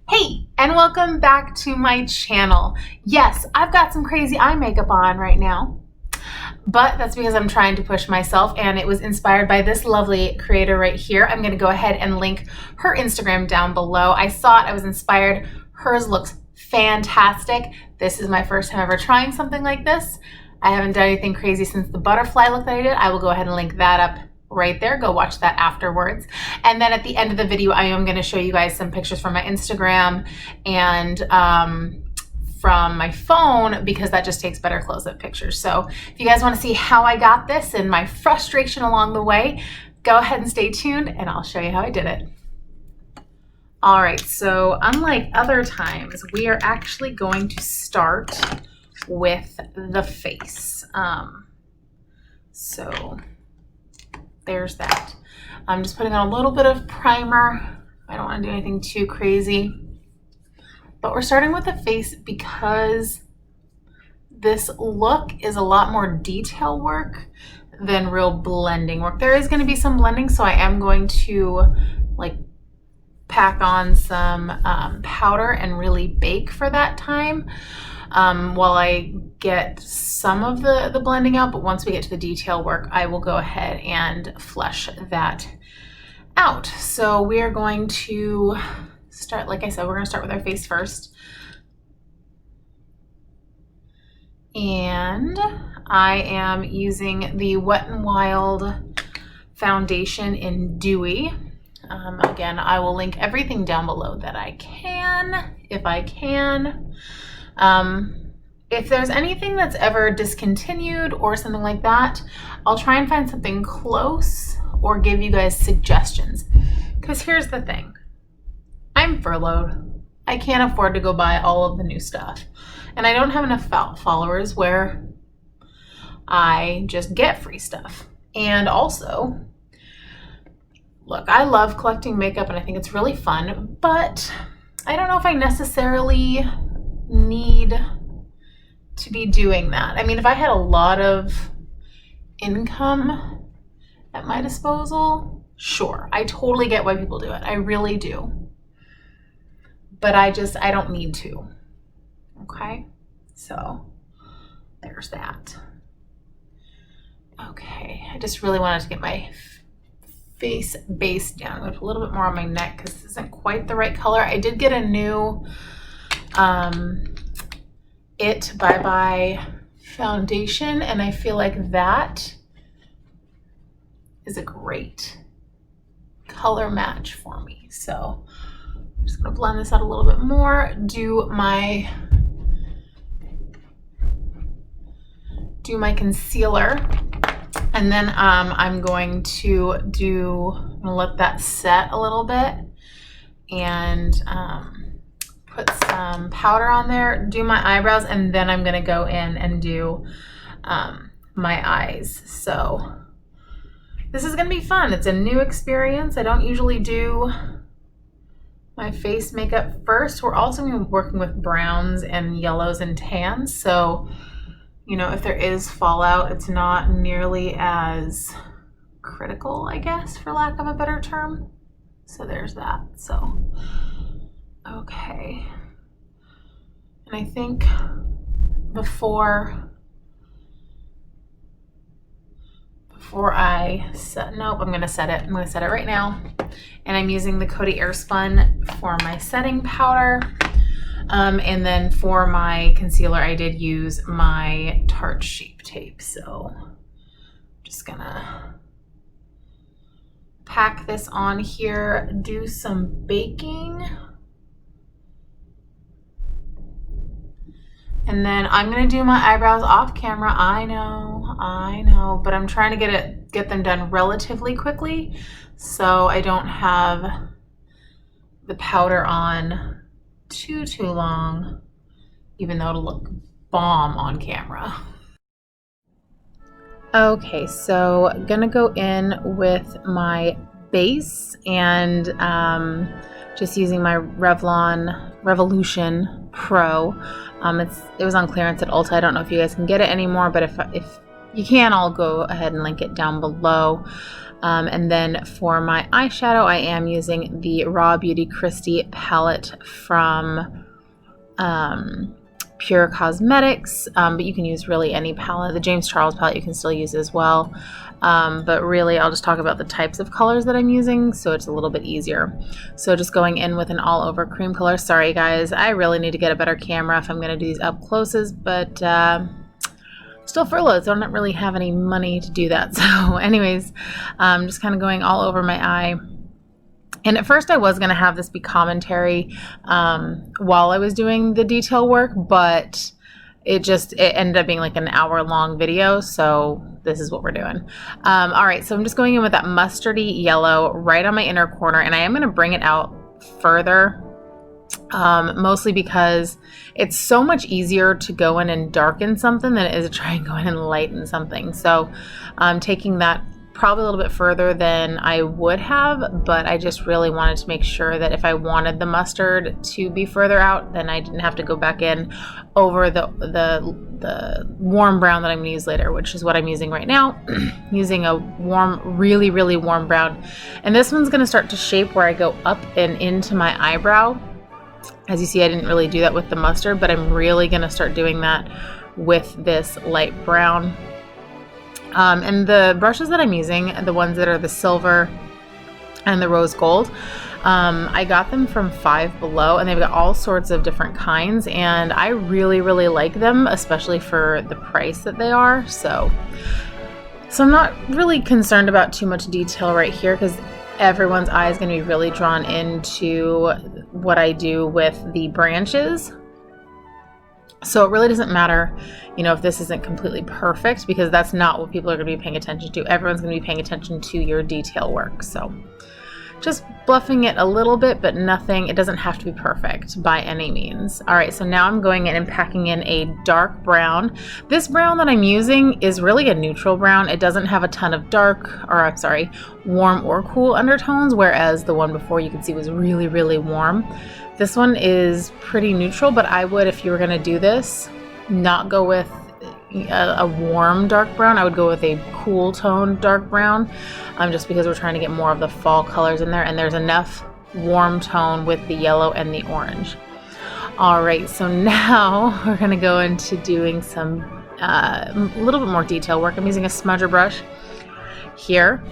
Hey, and welcome back to my channel. Yes, I've got some crazy eye makeup on right now, but that's because I'm trying to push myself, and it was inspired by this lovely creator right here. I'm gonna go ahead and link her Instagram down below. I saw it, I was inspired. Hers looks fantastic. This is my first time ever trying something like this. I haven't done anything crazy since the butterfly look that I did. I will go ahead and link that up right there. Go watch that afterwards. And then at the end of the video, I am going to show you guys some pictures from my Instagram and from my phone, because that just takes better close-up pictures. So if you guys want to see how I got this and my frustration along the way, go ahead and stay tuned and I'll show you how I did it. All right, so unlike other times, we are actually going to start with the face. So there's that. I'm just putting on a little bit of primer. I don't want to do anything too crazy, but we're starting with the face because this look is a lot more detail work than real blending work. There is going to be some blending, so I am going to like pack on some powder and really bake for that time while I get some of the blending out. But once we get to the detail work, I will go ahead and flesh that out. So we are going to start, like I said, we're going to start with our face first. And I am using the Wet n Wild foundation in Dewy. Again, I will link everything down below that I can, if I can. If there's anything that's ever discontinued or something like that, I'll try and find something close or give you guys suggestions. Because here's the thing, I'm furloughed. I can't afford to go buy all of the new stuff. And I don't have enough followers where I just get free stuff. And also, look, I love collecting makeup and I think it's really fun, but I don't know if I necessarily need to be doing that. I mean, if I had a lot of income at my disposal, sure, I totally get why people do it. I really do. But I don't need to. Okay? So there's that. Okay, I just really wanted to get my face base down. I'm going to put a little bit more on my neck because this isn't quite the right color. I did get a new It Bye Bye foundation, and I feel like that is a great color match for me. So I'm just going to blend this out a little bit more, do my concealer, and then I'm going to let that set a little bit and put some powder on there, do my eyebrows, and then I'm gonna go in and do my eyes. So this is gonna be fun. It's a new experience. I don't usually do my face makeup first. We're also gonna be working with browns and yellows and tans. So, you know, if there is fallout, it's not nearly as critical, I guess, for lack of a better term. So there's that. So, okay. And I think before I set, nope, I'm gonna set it. I'm gonna set it right now. And I'm using the Coty Airspun for my setting powder. And then for my concealer, I did use my Tarte Shape Tape. So I'm just gonna pack this on here, do some baking. And then I'm gonna do my eyebrows off camera. I know, but I'm trying to get them done relatively quickly so I don't have the powder on too long, even though it'll look bomb on camera. Okay, so I'm gonna go in with my base and just using my Revolution Pro. It was on clearance at Ulta. I don't know if you guys can get it anymore, but if you can, I'll go ahead and link it down below. And then for my eyeshadow, I am using the Raw Beauty Christie palette from Pure Cosmetics, but you can use really any palette. The James Charles palette you can still use as well, but really I'll just talk about the types of colors that I'm using so it's a little bit easier. So just going in with an all over cream color. Sorry guys, I really need to get a better camera if I'm going to do these up closes, but still furloughed, so I don't really have any money to do that. So anyways, just kind of going all over my eye. And at first I was going to have this be commentary while I was doing the detail work, but it ended up being like an hour-long video, so this is what we're doing. All right, so I'm just going in with that mustardy yellow right on my inner corner, and I am going to bring it out further, mostly because it's so much easier to go in and darken something than it is to try and go in and lighten something. So I'm taking that probably a little bit further than I would have, but I just really wanted to make sure that if I wanted the mustard to be further out, then I didn't have to go back in over the warm brown that I'm going to use later, which is what I'm using right now. Using a warm, really, really warm brown. And this one's going to start to shape where I go up and into my eyebrow. As you see, I didn't really do that with the mustard, but I'm really going to start doing that with this light brown. And the brushes that I'm using, the ones that are the silver and the rose gold, I got them from Five Below, and they've got all sorts of different kinds, and I really, really like them, especially for the price that they are. So I'm not really concerned about too much detail right here because everyone's eye is going to be really drawn into what I do with the branches. So it really doesn't matter, if this isn't completely perfect, because that's not what people are going to be paying attention to. Everyone's going to be paying attention to your detail work. So just bluffing it a little bit, but nothing, it doesn't have to be perfect by any means. All right, so now I'm going in and packing in a dark brown. This brown that I'm using is really a neutral brown. It doesn't have a ton of warm or cool undertones, whereas the one before you could see was really, really warm. This one is pretty neutral, but I would, if you were going to do this, not go with a warm dark brown. I would go with a cool tone dark brown, just because we're trying to get more of the fall colors in there, and there's enough warm tone with the yellow and the orange. All right, so now we're going to go into doing some a little bit more detail work. I'm using a smudger brush here.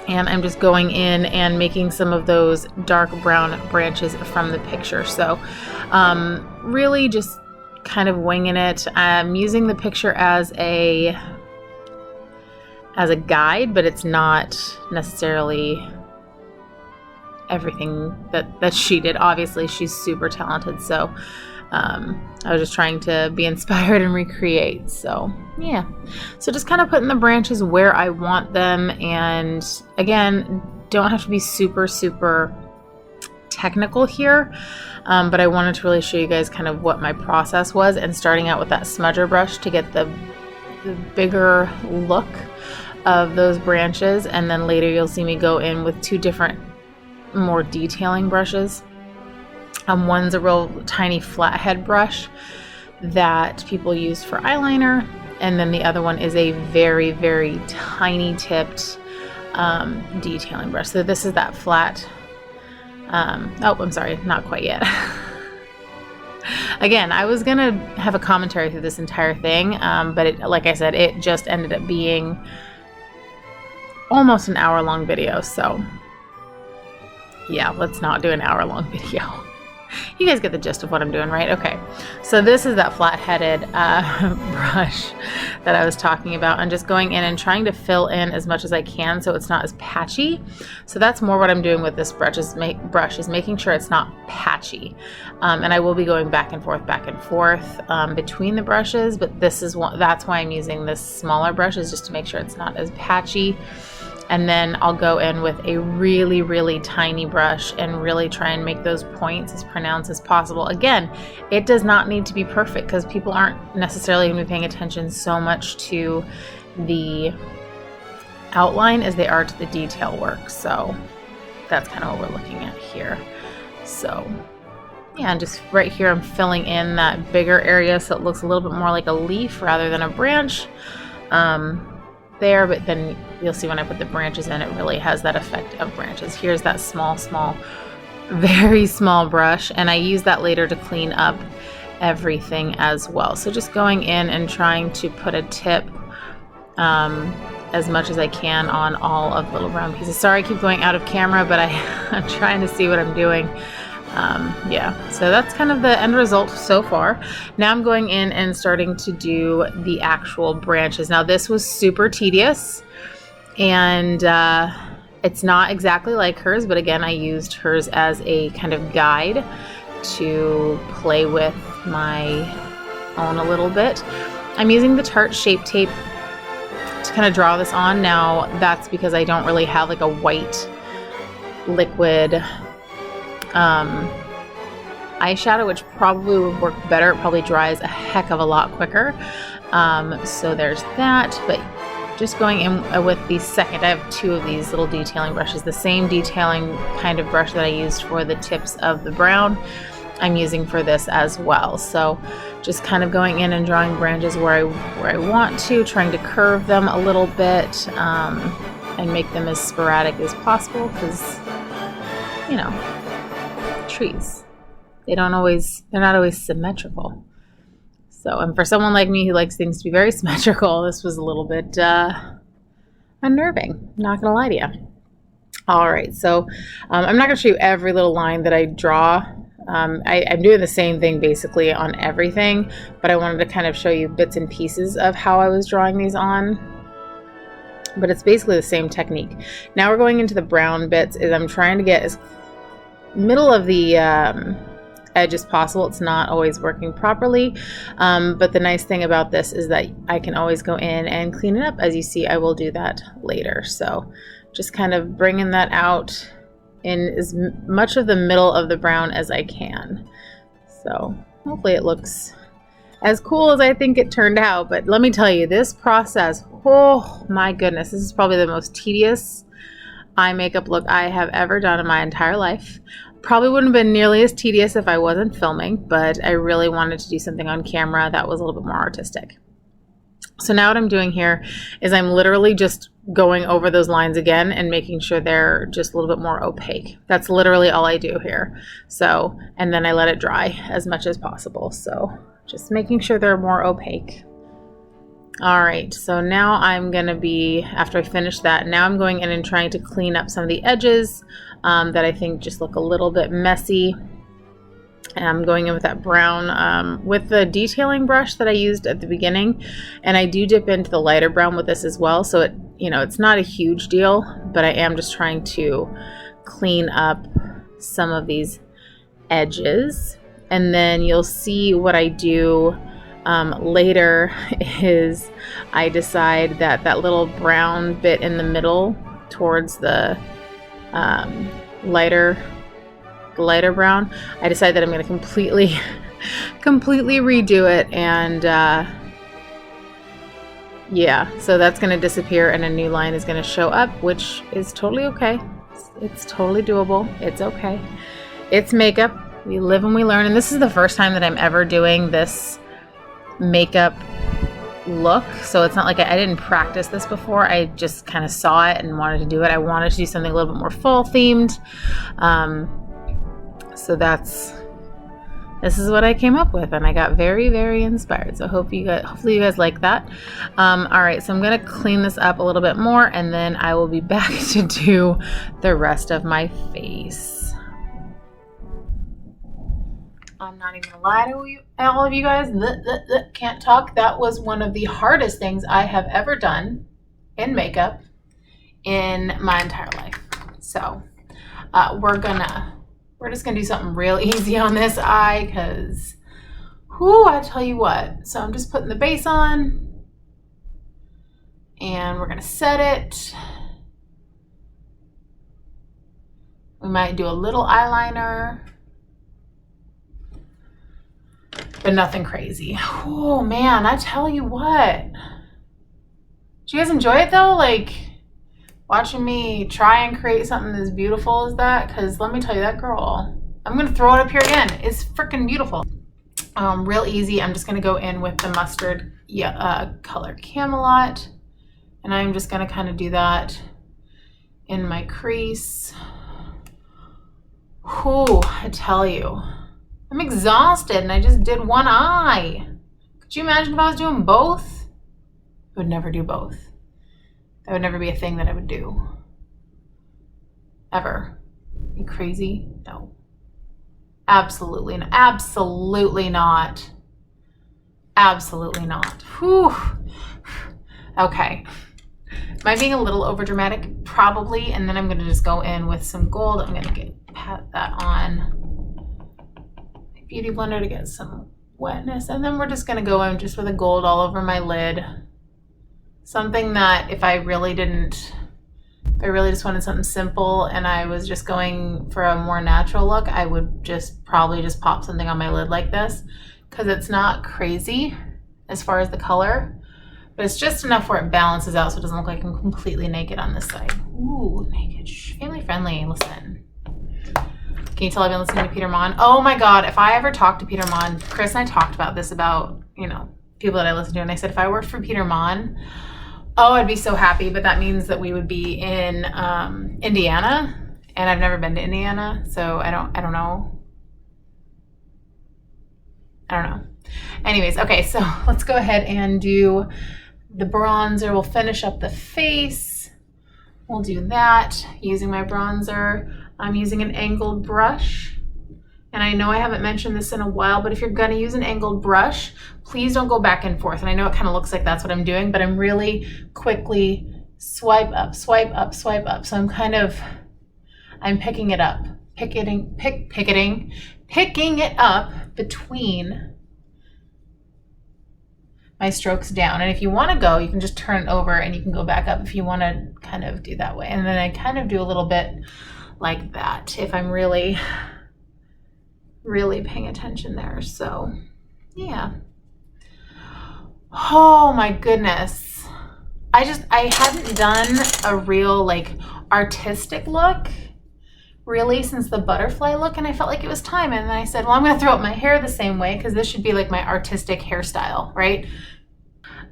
And I'm just going in and making some of those dark brown branches from the picture. So really just kind of winging it. I'm using the picture as a guide, but it's not necessarily everything that she did. Obviously, she's super talented. So I was just trying to be inspired and recreate. So yeah, so just kind of putting the branches where I want them, and again, don't have to be super technical here, but I wanted to really show you guys kind of what my process was, and starting out with that smudger brush to get the bigger look of those branches, and then later you'll see me go in with two different more detailing brushes. One's a real tiny flathead brush that people use for eyeliner, and then the other one is a very, very tiny tipped detailing brush. So this is that flat, oh, I'm sorry, not quite yet. Again, I was gonna have a commentary through this entire thing, but like I said, it just ended up being almost an hour-long video, so yeah, let's not do an hour-long video. You guys get the gist of what I'm doing, right? Okay, so this is that flat-headed brush that I was talking about, and just going in and trying to fill in as much as I can so it's not as patchy. So that's more what I'm doing with this brush is making sure it's not patchy. And I will be going back and forth between the brushes, but that's why I'm using this smaller brush, is just to make sure it's not as patchy. And then I'll go in with a really, really tiny brush and really try and make those points as pronounced as possible. Again, it does not need to be perfect because people aren't necessarily going to be paying attention so much to the outline as they are to the detail work. So that's kind of what we're looking at here. So yeah, and just right here I'm filling in that bigger area so it looks a little bit more like a leaf rather than a branch. there, but then you'll see when I put the branches in, it really has that effect of branches. Here's that small, very small brush, and I use that later to clean up everything as well. So just going in and trying to put a tip as much as I can on all of the little brown pieces. Sorry I keep going out of camera, but I'm trying to see what I'm doing. Yeah, so that's kind of the end result so far. Now I'm going in and starting to do the actual branches. Now this was super tedious, and it's not exactly like hers, but again, I used hers as a kind of guide to play with my own a little bit. I'm using the Tarte Shape Tape to kind of draw this on. Now that's because I don't really have like a white liquid eyeshadow, which probably would work better. It probably dries a heck of a lot quicker. So there's that, but just going in with the second, I have two of these little detailing brushes, the same detailing kind of brush that I used for the tips of the brown, I'm using for this as well. So just kind of going in and drawing branches where I want to, trying to curve them a little bit, and make them as sporadic as possible, because, you know, trees, they're not always symmetrical. So, and for someone like me who likes things to be very symmetrical, this was a little bit unnerving, not gonna lie to you. All right, so I'm not gonna show you every little line that I draw. I'm doing the same thing basically on everything, but I wanted to kind of show you bits and pieces of how I was drawing these on. But it's basically the same technique. Now we're going into the brown bits. Is I'm trying to get as middle of the edge as possible. It's not always working properly, but the nice thing about this is that I can always go in and clean it up. As you see, I will do that later. So just kind of bringing that out in as much of the middle of the brown as I can. So hopefully it looks as cool as I think it turned out. But let me tell you, this process, oh my goodness, this is probably the most tedious eye makeup look I have ever done in my entire life. Probably wouldn't have been nearly as tedious if I wasn't filming, but I really wanted to do something on camera that was a little bit more artistic. So now what I'm doing here is I'm literally just going over those lines again and making sure they're just a little bit more opaque. That's literally all I do here. So, and then I let it dry as much as possible. So just making sure they're more opaque. All right, so now I'm gonna be, after I finish that, now I'm going in and trying to clean up some of the edges that I think just look a little bit messy. And I'm going in with that brown with the detailing brush that I used at the beginning, and I do dip into the lighter brown with this as well. So it, you know, it's not a huge deal, but I am just trying to clean up some of these edges. And then you'll see what I do later is I decide that that little brown bit in the middle towards the lighter brown, I decide that I'm going to completely redo it, and yeah, so that's going to disappear and a new line is going to show up, which is totally okay. It's totally doable. It's okay. It's makeup. We live and we learn, and this is the first time that I'm ever doing this makeup look, so it's not like I didn't practice this before. I just kind of saw it and wanted to do it. I wanted to do something a little bit more fall themed. So this is what I came up with, and I got very, very inspired. So hopefully you guys like that. All right, so I'm gonna clean this up a little bit more, and then I will be back to do the rest of my face. I'm not even gonna lie to you, all of you guys, can't talk. That was one of the hardest things I have ever done in makeup in my entire life. So we're just gonna do something real easy on this eye, because I tell you what. So I'm just putting the base on, and we're gonna set it. We might do a little eyeliner, but nothing crazy. Oh man, I tell you what. Did you guys enjoy it though? Like, watching me try and create something as beautiful as that, because let me tell you, that girl, I'm going to throw it up here again, it's freaking beautiful. Real easy. I'm just going to go in with the mustard color Camelot, And I'm just gonna kind of do that in my crease. Whew, I tell you, I'm exhausted and I just did one eye. Could you imagine if I was doing both? I would never do both. That would never be a thing that I would do. Ever. Are you crazy? No. Absolutely not. Absolutely not. Absolutely not. Whew. Okay. Am I being a little over dramatic? Probably. And then I'm going to just go in with some gold. I'm going to pat that on my beauty blender to get some wetness. And then we're just going to go in just with a gold all over my lid. Something that if I really just wanted something simple and I was just going for a more natural look, I would just probably just pop something on my lid like this, because it's not crazy as far as the color, but it's just enough where it balances out so it doesn't look like I'm completely naked on this side. Ooh, naked, family friendly, listen. Can you tell I've been listening to Peter Mon? Oh my God, if I ever talked to Peter Mon, Chris and I talked about this about, people that I listen to, and I said, if I worked for Peter Mon, oh, I'd be so happy, but that means that we would be in Indiana, and I've never been to Indiana, so I don't know. Anyways, okay, so let's go ahead and do the bronzer. We'll finish up the face. We'll do that using my bronzer. I'm using an angled brush. And I know I haven't mentioned this in a while, but if you're gonna use an angled brush, please don't go back and forth. And I know it kind of looks like that's what I'm doing, but I'm really quickly swipe up, swipe up, swipe up. So I'm picking it up, picking it up between my strokes down. And if you want to go, you can just turn it over and you can go back up if you want to kind of do that way. And then I kind of do a little bit like that if I'm really paying attention there. So yeah. Oh my goodness. I hadn't done a real like artistic look really since the butterfly look, and I felt like it was time. And then I said, well, I'm gonna throw up my hair the same way because this should be like my artistic hairstyle, right?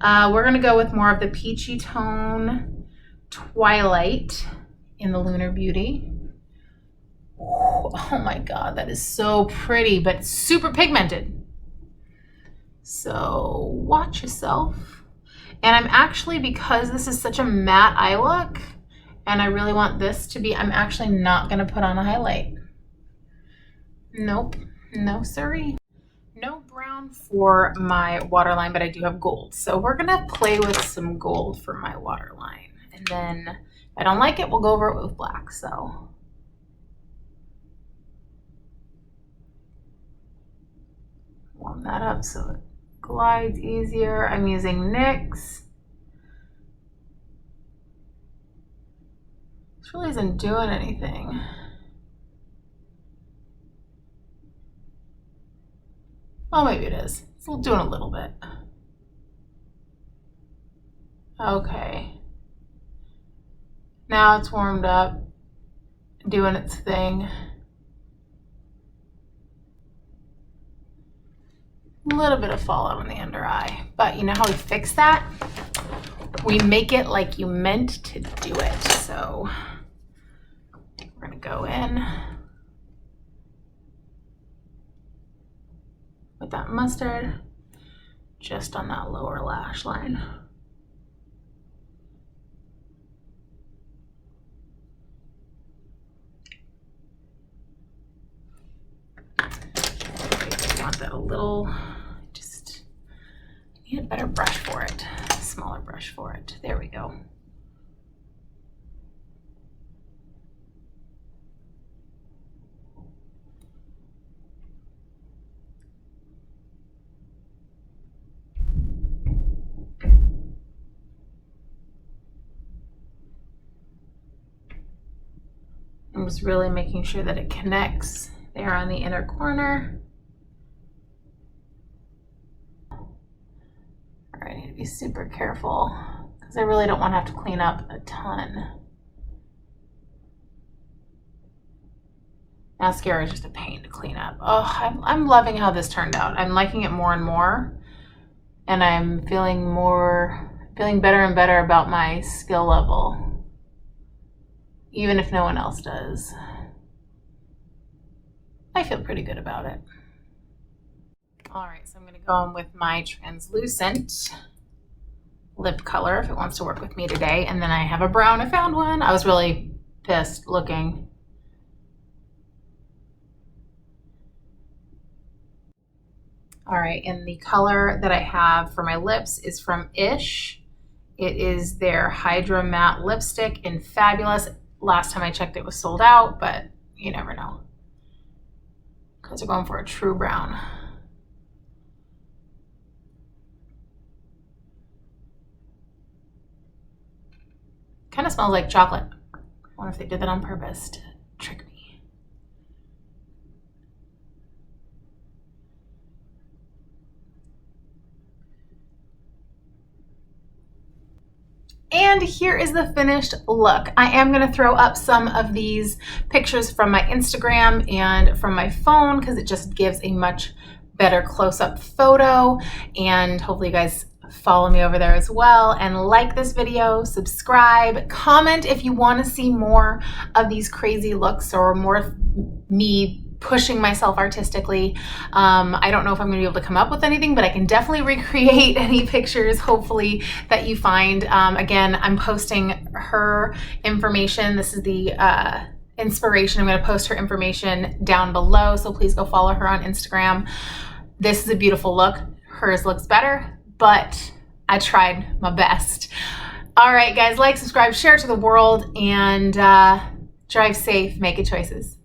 We're gonna go with more of the peachy tone Twilight in the Lunar Beauty. Oh my God, that is so pretty, but super pigmented. So watch yourself. And I'm actually, because this is such a matte eye look, and I really want this to be, I'm actually not gonna put on a highlight. Nope, no siree. No brown for my waterline, but I do have gold. So we're gonna play with some gold for my waterline. And then if I don't like it, we'll go over it with black, so. Warm that up so it glides easier. I'm using NYX. This really isn't doing anything. Oh, maybe it is. It's doing a little bit. Okay. Now it's warmed up, doing its thing. A little bit of fallout on the under eye, but you know how we fix that? We make it like you meant to do it. So we're gonna go in with that mustard just on that lower lash line. I want that a little, just need a better brush for it, a smaller brush for it. There we go. I'm just really making sure that it connects there on the inner corner. All right, I need to be super careful because I really don't want to have to clean up a ton. Mascara is just a pain to clean up. Oh, I'm loving how this turned out. I'm liking it more and more, and I'm feeling more Feeling better and better about my skill level, even if no one else does. I feel pretty good about it. All right, so I'm gonna go in with my translucent lip color if it wants to work with me today. And then I have a brown. I found one. I was really pissed looking. All right, and the color that I have for my lips is from Ish. It is their Hydra Matte Lipstick in Fabulous. Last time I checked, it was sold out, but you never know. Because they're going for a true brown. Kind of smells like chocolate. I wonder if they did that on purpose to trick me. And here is the finished look. I am going to throw up some of these pictures from my Instagram and from my phone because it just gives a much better close-up photo, and hopefully you guys follow me over there as well, and like this video, subscribe, comment if you want to see more of these crazy looks or more of me pushing myself artistically. I don't know if I'm gonna be able to come up with anything, but I can definitely recreate any pictures, hopefully, that you find. Again, I'm posting her information. This is the inspiration. I'm gonna post her information down below, so please go follow her on Instagram. This is a beautiful look. Hers looks better, but I tried my best. All right, guys, like, subscribe, share it to the world, and drive safe, make good choices.